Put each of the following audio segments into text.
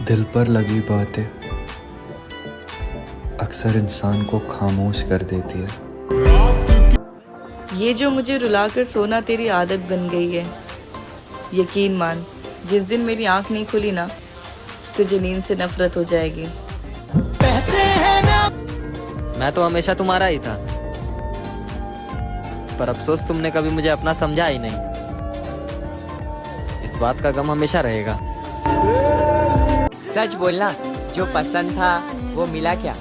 दिल पर लगी बातें अक्सर इंसान को खामोश कर देती है। ये जो मुझे रुलाकर सोना तेरी आदत बन गई है। यकीन मान, जिस दिन मेरी आंख नहीं खुली ना, तुझे नींद से नफरत हो जाएगी। मैं तो हमेशा तुम्हारा ही था, पर अफसोस तुमने कभी मुझे अपना समझा ही नहीं। इस बात का गम हमेशा रहेगा। सच बोलना, जो पसंद था वो मिला क्या?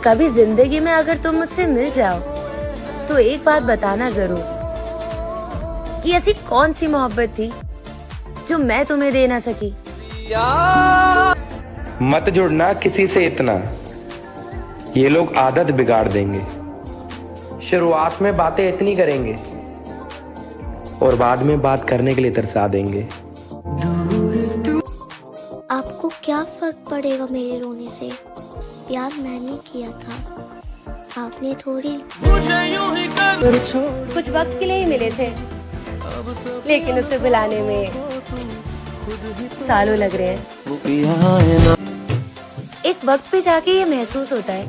कभी जिंदगी में अगर तुम मुझसे मिल जाओ तो एक बात बताना जरूर कि ऐसी कौन सी मोहब्बत थी जो मैं तुम्हें दे ना सकी। मत जुड़ना किसी से इतना, ये लोग आदत बिगाड़ देंगे। शुरुआत में बातें इतनी करेंगे और बाद में बात करने के लिए तरसा देंगे। आपको क्या फर्क पड़ेगा मेरे रोने से? प्यार मैंने किया था, आपने थोड़ी। कुछ वक्त के लिए ही मिले थे, लेकिन उसे बुलाने में सालों लग रहे हैं। एक वक्त पे जाके ये महसूस होता है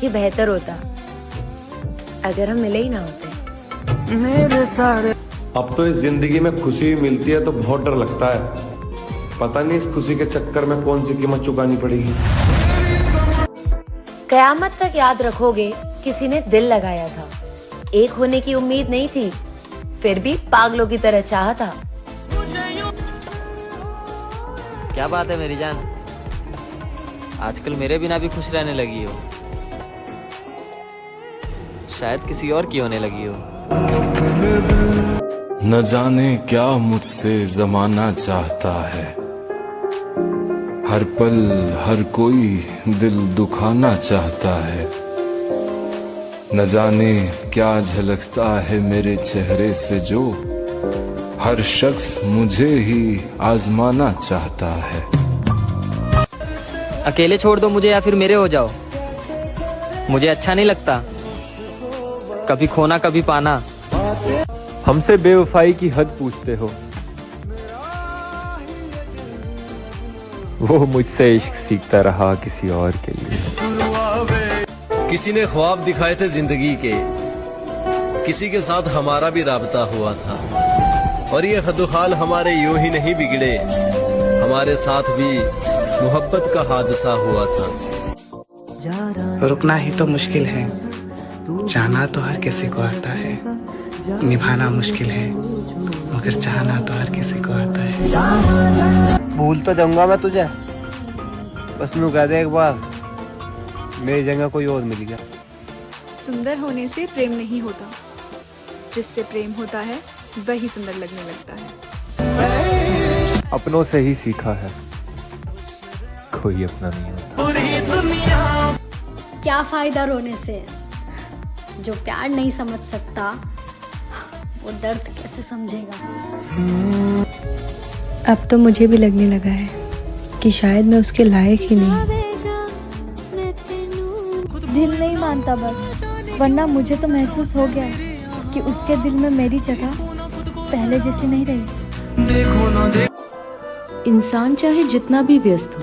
कि बेहतर होता अगर हम मिले ही ना होते। मेरे सारे अब तो इस जिंदगी में खुशी मिलती है तो बहुत डर लगता है। पता नहीं इस खुशी के चक्कर में कौन सी कीमत चुकानी पड़ेगी। कयामत तक याद रखोगे, किसी ने दिल लगाया था। एक होने की उम्मीद नहीं थी, फिर भी पागलों की तरह चाहा था। क्या बात है मेरी जान, आजकल मेरे बिना भी खुश रहने लगी हो। शायद किसी और की होने लगी हो। न जाने क्या मुझसे जमाना चाहता है, हर पल हर कोई दिल दुखाना चाहता है। न जाने क्या झलकता है मेरे चेहरे से जो हर शख्स मुझे ही आजमाना चाहता है। अकेले छोड़ दो मुझे या फिर मेरे हो जाओ, मुझे अच्छा नहीं लगता कभी खोना कभी पाना। हमसे बेवफाई की हद पूछते हो, वो मुझसे इश्क सीखता रहा किसी और के लिए। किसी ने ख्वाब दिखाए थे जिंदगी के, किसी के साथ हमारा भी राबता हुआ था, और ये हदुहाल हमारे यूं ही नहीं बिगड़े, हमारे साथ भी मोहब्बत का हादसा हुआ था। रुकना ही तो मुश्किल है, जाना तो हर किसी को आता है। निभाना मुश्किल है, मगर चाहना तो हर किसी को आता है। भूल तो जाऊंगा मैं तुझे, बस नू कह दे एक बार मेरी जगह कोई और मिल गया। सुंदर होने से प्रेम नहीं होता, जिससे प्रेम होता है वही सुंदर लगने लगता है। अपनों से ही सीखा है, कोई अपना नहीं होता। क्या फायदा रोने से? जो प्यार नहीं समझ सकता वो दर्द कैसे समझेगा? अब तो मुझे भी लगने लगा है कि शायद मैं उसके लायक ही नहीं। दिल नहीं मानता बस, वरना मुझे तो महसूस हो गया कि उसके दिल में मेरी जगह पहले जैसी नहीं रही। इंसान चाहे जितना भी व्यस्त हो,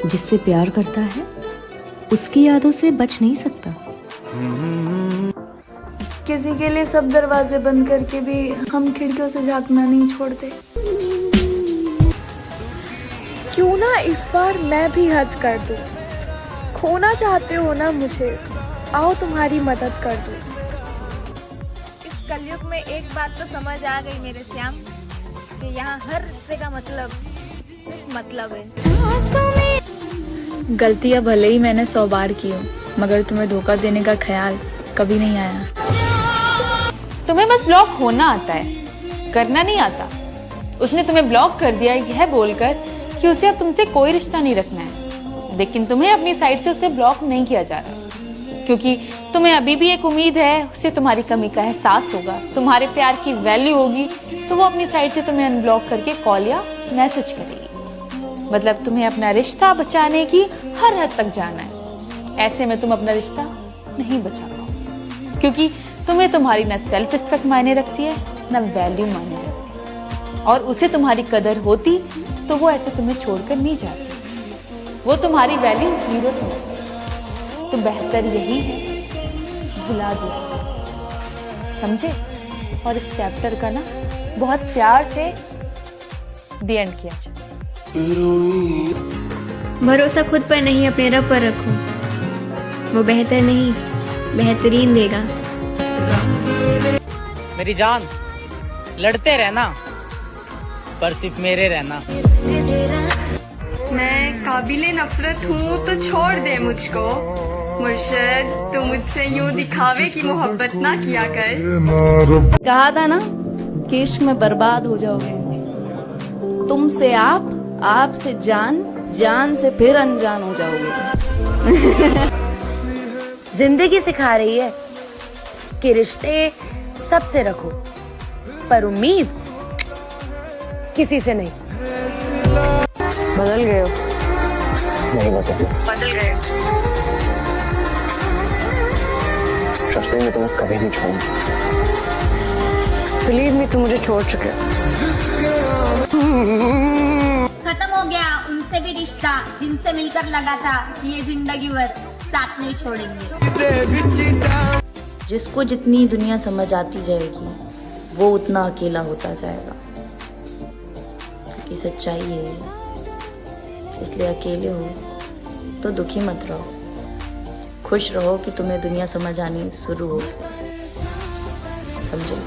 जिससे प्यार करता है उसकी यादों से बच नहीं सकता। किसी के लिए सब दरवाजे बंद करके भी हम खिड़कियों से झांकना नहीं छोड़ते। क्यों ना इस बार मैं भी हद कर दूं। खोना चाहते हो ना मुझे, आओ तुम्हारी मदद कर दूं। इस कलयुग में एक बात तो समझ आ गई मेरे श्याम, कि यहाँ हर रिश्ते का मतलब सिर्फ मतलब है। गलतियाँ भले ही मैंने 100 बार की हो, मगर तुम्हें धोखा देने का ख्याल कभी नहीं आया। तुम्हें बस ब्लॉक होना आता है, करना नहीं आता। उसने तुम्हें ब्लॉक कर दिया यह बोलकर कि उसे अब तुमसे कोई रिश्ता नहीं रखना है, लेकिन तुम्हें अपनी साइड से उसे ब्लॉक नहीं किया जा रहा, क्योंकि तुम्हें अभी भी एक उम्मीद है उसे तुम्हारी कमी का एहसास होगा, तुम्हारे प्यार की वैल्यू होगी, तो वो अपनी साइड से तुम्हें अनब्लॉक करके कॉल या मैसेज करेगी। मतलब तुम्हें अपना रिश्ता बचाने की हर हद तक जाना है। ऐसे में तुम अपना रिश्ता नहीं बचा पाओगे, क्योंकि तुम्हें तुम्हारी न सेल्फ रिस्पेक्ट मायने रखती है, न वैल्यू मायने रखती है। और उसे तुम्हारी कदर होती तो वो ऐसे तुम्हें छोड़कर नहीं जाती, वो तुम्हारी वैल्यू जीरो समझती। तो बेहतर यही है भुला दिया जाए, समझे? और इस चैप्टर का ना बहुत प्यार से दी एंड किया जाए। भरोसा खुद पर नहीं अपने रब पर रखो, वो बेहतर नहीं बेहतरीन देगा। मेरी जान, लड़ते रहना पर सिर्फ मेरे रहना। मैं काबिले नफरत हूँ तो छोड़ दे मुझको मुर्शद, तू मुझसे यूं दिखावे की मोहब्बत ना किया कर। कहा था ना कि इश्क में बर्बाद हो जाओगे। तुमसे आप से जान, जान से फिर अनजान हो जाओगे। जिंदगी सिखा रही है कि रिश्ते सबसे रखो, पर उम्मीद किसी से नहीं। बदल गए हो? नहीं बदल गए। ट्रस्ट मी, मैं तुम्हें कभी नहीं छोड़ूंगा। बिलीव मी, तुम मुझे छोड़ चुके हो। खत्म हो गया उनसे भी रिश्ता जिनसे मिलकर लगा था कि ये जिंदगी भर साथ नहीं छोड़ेंगे। जिसको जितनी दुनिया समझ आती जाएगी वो उतना अकेला होता जाएगा, क्योंकि सच्चाई है। इसलिए अकेले हो तो दुखी मत रहो, खुश रहो कि तुम्हें दुनिया समझ आनी शुरू हो। समझे?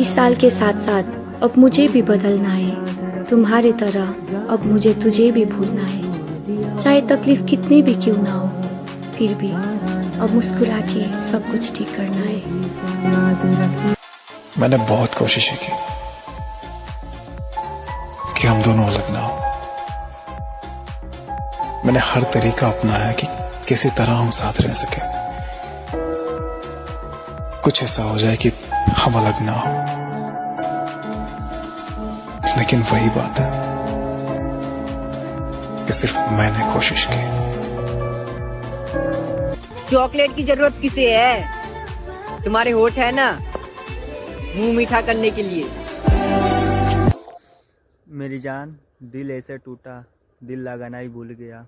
इस साल के साथ साथ अब मुझे भी बदलना है, तुम्हारी तरह अब मुझे तुझे भी भूलना है। चाहे तकलीफ कितनी भी क्यों ना हो, फिर भी अब मुस्कुरा के सब कुछ ठीक करना है। मैंने बहुत कोशिशें की कि हम दोनों अलग ना हो। मैंने हर तरीका अपनाया कि किसी तरह हम साथ रह सके। कुछ ऐसा हो जाए कि हम अलग ना हो, लेकिन वही बात है कि सिर्फ मैंने कोशिश की। चॉकलेट की जरूरत किसे है? तुम्हारे होठ है ना मुंह मीठा करने के लिए। मेरी जान, दिल ऐसे टूटा, दिल लगाना ही भूल गया।